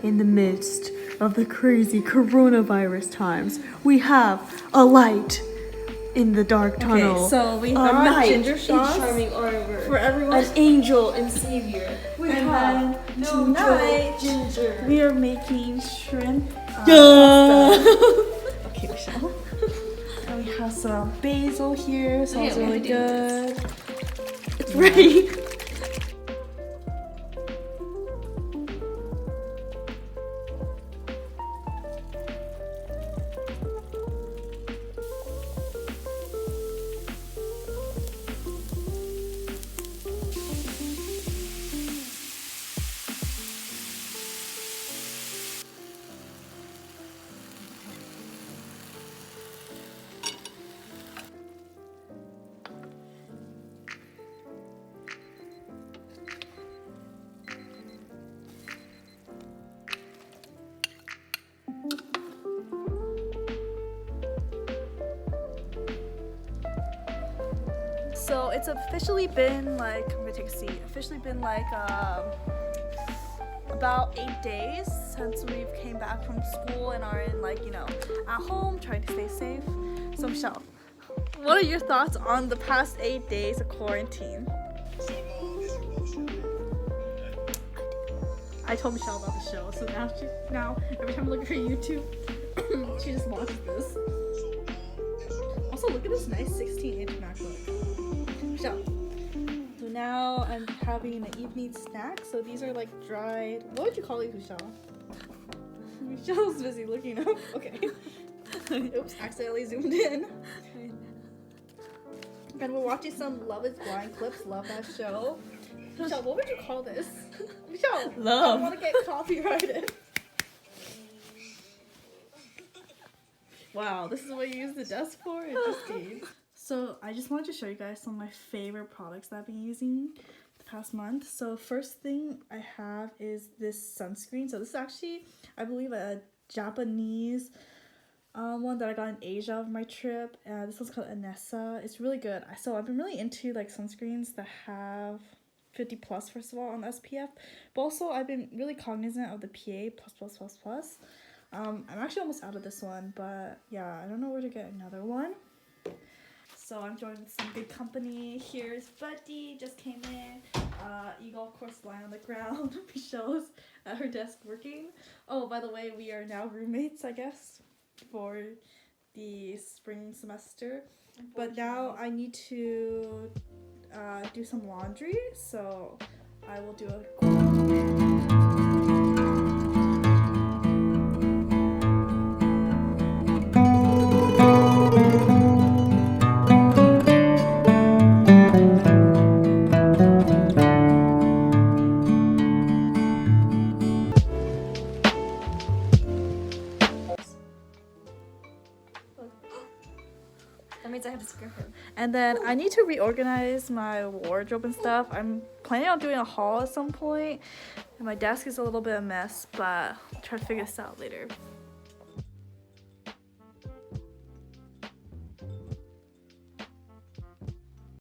in the midst of the crazy coronavirus times, we have a light in the dark tunnel. Okay, so we a have knight ginger in shots charming armor for everyone. An angel and savior. We And have then tonight ginger. we are making shrimp Yeah. pasta. Okay, Michelle. And we have some basil here. Smells really good. It's ready. So it's officially been like, I'm gonna take a seat. Officially been like about 8 days since we came back from school and are in like, you know, at home trying to stay safe. So Michelle, what are your thoughts on the past 8 days of quarantine? I told Michelle about the show, so now every time I look at her YouTube, she just watches this. Also, look at this nice 16-inch MacBook. Michelle. So now I'm having an evening snack. So these are like dried. What would you call these, Michelle? Michelle's busy looking up. Okay. Oops, accidentally zoomed in. And we're watching some Love is Blind clips. Love that show. Michelle, what would you call this? Michelle, Love. I don't want to get copyrighted. Wow, this is what you use the desk for? Interesting. So I just wanted to show you guys some of my favorite products that I've been using the past month. So first thing I have is this sunscreen. So this is actually, I believe, a Japanese one that I got in Asia of my trip. This one's called Anessa. It's really good. So I've been really into like sunscreens that have 50 plus, first of all, on SPF. But also I've been really cognizant of the PA++++. I'm actually almost out of this one, but yeah, I don't know where to get another one. So I'm joined with some good company. Here's Buddy, just came in. Eagle, of course, lying on the ground. Michelle's at her desk working. Oh, by the way, we are now roommates, I guess, for the spring semester. But now I need to do some laundry, so I will do a I have to scare him. And then I need to reorganize my wardrobe and stuff. I'm planning on doing a haul at some point. And my desk is a little bit of a mess, but I'll try to figure this out later.